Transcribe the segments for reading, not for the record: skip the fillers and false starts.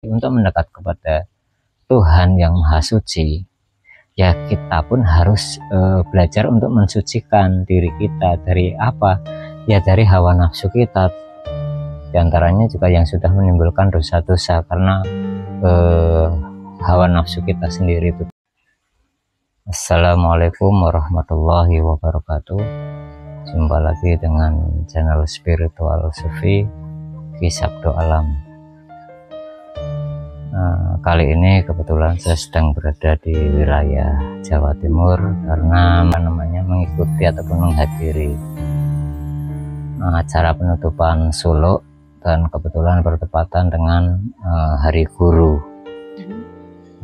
untuk mendekat kepada Tuhan yang Maha Suci, ya kita pun harus belajar untuk mensucikan diri kita dari apa? Ya dari hawa nafsu kita. Di antaranya juga yang sudah menimbulkan dosa-dosa karena hawa nafsu kita sendiri itu. Assalamualaikum warahmatullahi wabarakatuh. Jumpa lagi dengan channel spiritual Sufi Kisabdo Alam. Kali ini kebetulan saya sedang berada di wilayah Jawa Timur karena mengikuti ataupun menghadiri acara penutupan suluk, dan kebetulan bertepatan dengan Hari Guru.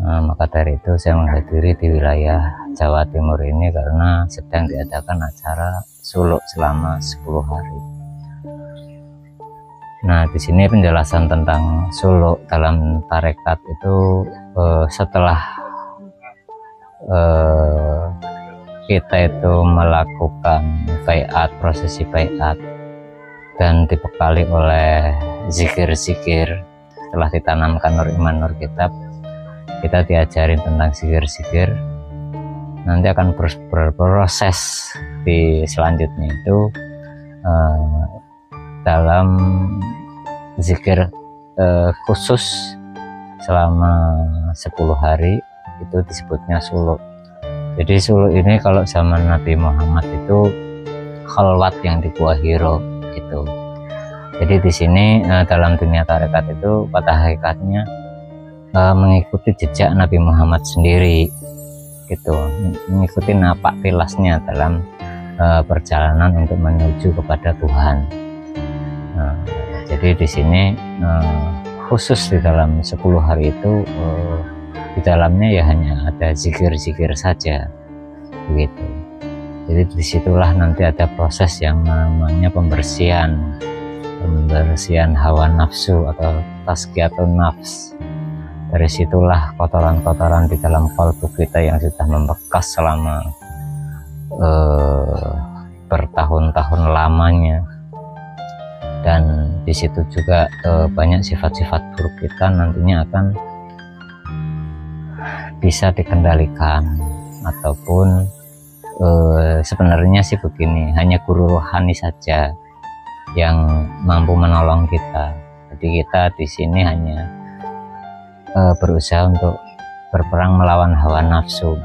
Maka dari itu saya menghadiri di wilayah Jawa Timur ini karena sedang diadakan acara suluk selama 10 hari. Nah, di sini penjelasan tentang suluk dalam tarekat itu setelah kita itu melakukan baiat, prosesi baiat, dan dibekali oleh zikir-zikir. Setelah ditanamkan nur iman nur kitab, kita diajarin tentang zikir-zikir. Nanti akan berproses di selanjutnya itu dalam zikir khusus selama 10 hari, itu disebutnya suluk. Jadi suluk ini kalau zaman Nabi Muhammad itu khalwat yang di Gua Hiro gitu. Jadi di sini dalam dunia tarekat itu pada hakikatnya mengikuti jejak Nabi Muhammad sendiri gitu, mengikuti napak tilasnya dalam perjalanan untuk menuju kepada Tuhan. Jadi di sini khusus di dalam 10 hari itu di dalamnya ya hanya ada zikir-zikir saja begitu. Jadi disitulah nanti ada proses yang namanya pembersihan hawa nafsu atau tazkiyatun nafs. Dari situlah kotoran-kotoran di dalam kalbu kita yang sudah membekas selama bertahun-tahun lamanya, dan di situ juga banyak sifat-sifat buruk kita nantinya akan bisa dikendalikan. Ataupun sebenarnya sih begini, hanya guru rohani saja yang mampu menolong kita. Jadi kita di sini hanya berusaha untuk berperang melawan hawa nafsu,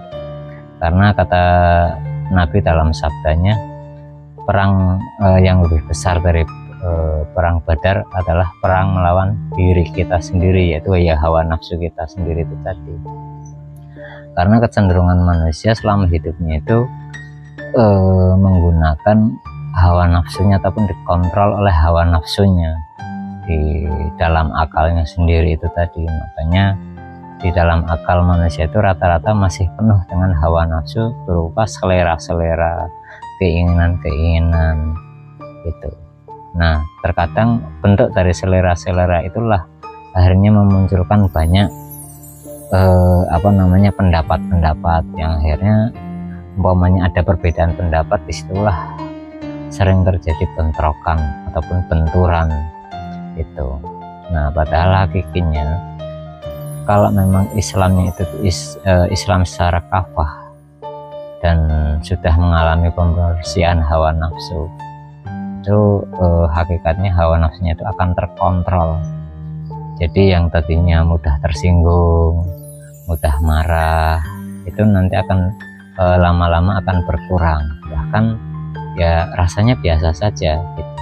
karena kata Nabi dalam sabdanya, perang yang lebih besar dari perang Badar adalah perang melawan diri kita sendiri, yaitu ya hawa nafsu kita sendiri itu tadi. Karena kecenderungan manusia selama hidupnya itu menggunakan hawa nafsunya ataupun dikontrol oleh hawa nafsunya di dalam akalnya sendiri itu tadi. Makanya di dalam akal manusia itu rata-rata masih penuh dengan hawa nafsu berupa selera-selera, keinginan-keinginan gitu. Nah, terkadang bentuk dari selera-selera itulah akhirnya memunculkan banyak pendapat-pendapat yang akhirnya umpamanya ada perbedaan pendapat, disitulah sering terjadi bentrokan ataupun benturan itu. Nah, padahal hakikatnya kalau memang Islamnya itu Islam secara kafah dan sudah mengalami pembersihan hawa nafsu, itu hakikatnya hawa nafsunya itu akan terkontrol. Jadi yang tadinya mudah tersinggung, mudah marah, itu nanti akan lama-lama akan berkurang, bahkan ya rasanya biasa saja gitu.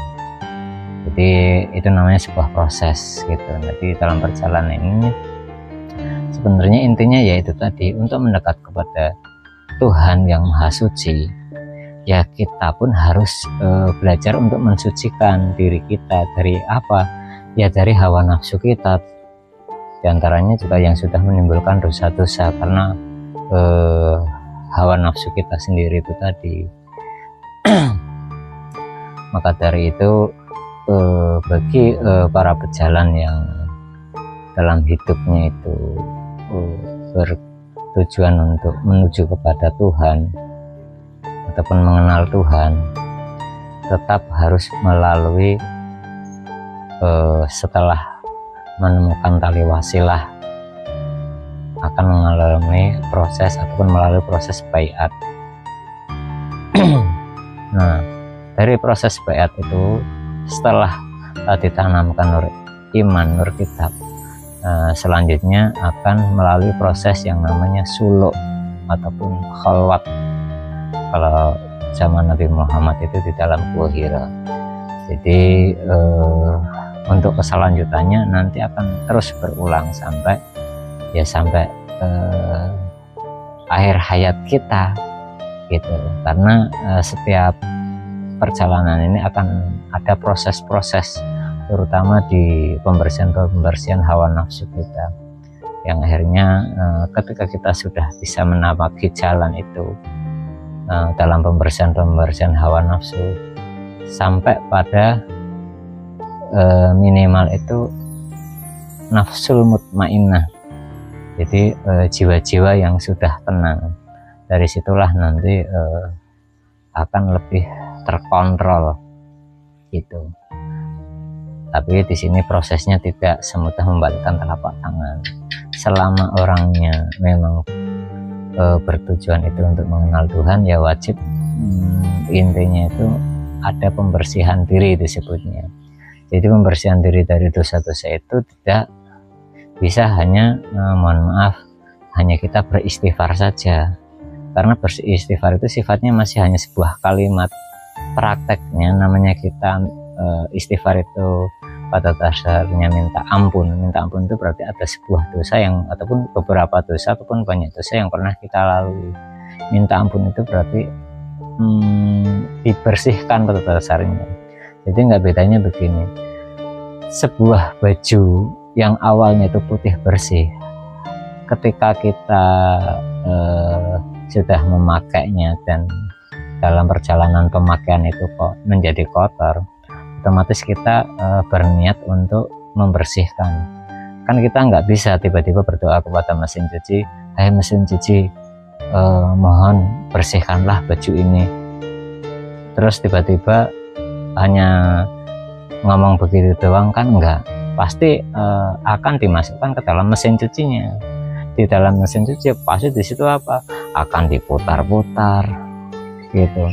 Jadi itu namanya sebuah proses gitu. Jadi dalam perjalanan ini sebenarnya intinya yaitu tadi, untuk mendekat kepada Tuhan yang Maha Suci, ya kita pun harus belajar untuk mensucikan diri kita dari apa? Ya dari hawa nafsu kita. Di antaranya juga yang sudah menimbulkan dosa-dosa karena hawa nafsu kita sendiri itu tadi. Maka dari itu bagi para pejalan yang dalam hidupnya itu bertujuan untuk menuju kepada Tuhan ataupun mengenal Tuhan, tetap harus melalui setelah menemukan tali wasilah akan mengalami proses ataupun melalui proses baiat. Nah, dari proses baiat itu setelah ditanamkan nur iman, nur kitab, selanjutnya akan melalui proses yang namanya suluk ataupun khalwat. Kalau zaman Nabi Muhammad itu di dalam Gua Hira. Jadi untuk keselanjutannya nanti akan terus berulang sampai akhir hayat kita gitu. Karena setiap perjalanan ini akan ada proses-proses, terutama di pembersihan hawa nafsu kita, yang akhirnya ketika kita sudah bisa menapaki jalan itu dalam pembersihan hawa nafsu sampai pada minimal itu nafsul mutmainnah. Jadi jiwa-jiwa yang sudah tenang, dari situlah nanti akan lebih terkontrol gitu. Tapi di sini prosesnya tidak semudah membalikkan telapak tangan. Selama orangnya memang bertujuan itu untuk mengenal Tuhan, ya wajib intinya itu ada pembersihan diri disebutnya. Jadi pembersihan diri dari dosa-dosa itu tidak bisa hanya mohon maaf hanya kita beristighfar saja, karena beristighfar itu sifatnya masih hanya sebuah kalimat. Prakteknya namanya kita istighfar itu pada dasarnya minta ampun. Minta ampun itu berarti ada sebuah dosa yang ataupun beberapa dosa ataupun banyak dosa yang pernah kita lalui. Minta ampun itu berarti dibersihkan pada dasarnya. Jadi nggak bedanya begini, sebuah baju yang awalnya itu putih bersih, ketika kita sudah memakainya dan dalam perjalanan pemakaian itu kok menjadi kotor, otomatis kita berniat untuk membersihkan. Kan kita nggak bisa tiba-tiba berdoa kepada mesin cuci, hai mesin cuci, mohon bersihkanlah baju ini, terus tiba-tiba hanya ngomong begitu doang, kan enggak. Pasti akan dimasukkan ke dalam mesin cucinya. Di dalam mesin cuci pasti di situ apa? Akan diputar-putar gitu.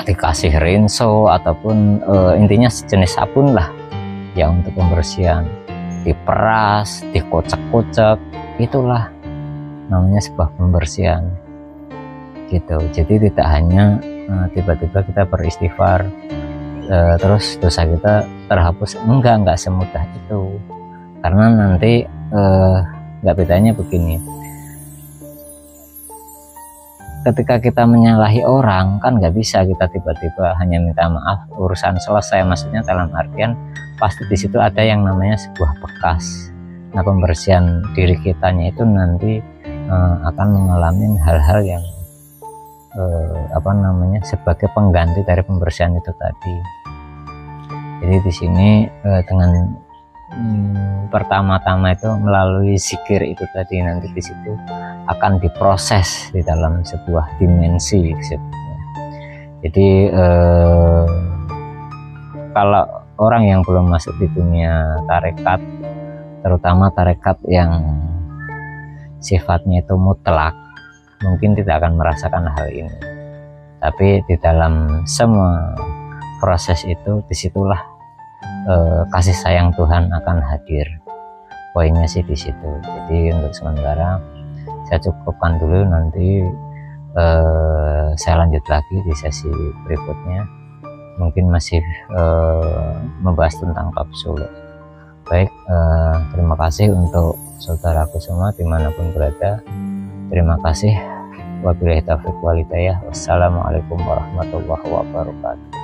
Dikasih rinso ataupun intinya sejenis sabun lah ya untuk pembersihan. Diperas, dikocek-kocek, itulah namanya sebuah pembersihan gitu. Jadi tidak hanya tiba-tiba kita beristighfar terus dosa kita terhapus, enggak semudah itu. Karena nanti nggak bedanya begini, ketika kita menyalahi orang kan nggak bisa kita tiba-tiba hanya minta maaf urusan selesai. Maksudnya dalam artian pasti di situ ada yang namanya sebuah bekas. Nah, pembersihan diri kitanya itu nanti akan mengalami hal-hal yang sebagai pengganti dari pembersihan itu tadi. Jadi di sini dengan pertama-tama itu melalui zikir itu tadi, nanti di situ akan diproses di dalam sebuah dimensi sebetulnya. Jadi kalau orang yang belum masuk di dunia tarekat, terutama tarekat yang sifatnya itu mutlak, mungkin tidak akan merasakan hal ini. Tapi di dalam semua proses itu, disitulah kasih sayang Tuhan akan hadir. Poinnya sih di situ. Jadi untuk sementara saya cukupkan dulu, nanti saya lanjut lagi di sesi berikutnya. Mungkin masih membahas tentang bab suluk. Baik, terima kasih untuk saudaraku semua dimanapun berada. Terima kasih. Wabillahi taufiq wal hidayah. Wassalamualaikum warahmatullahi wabarakatuh.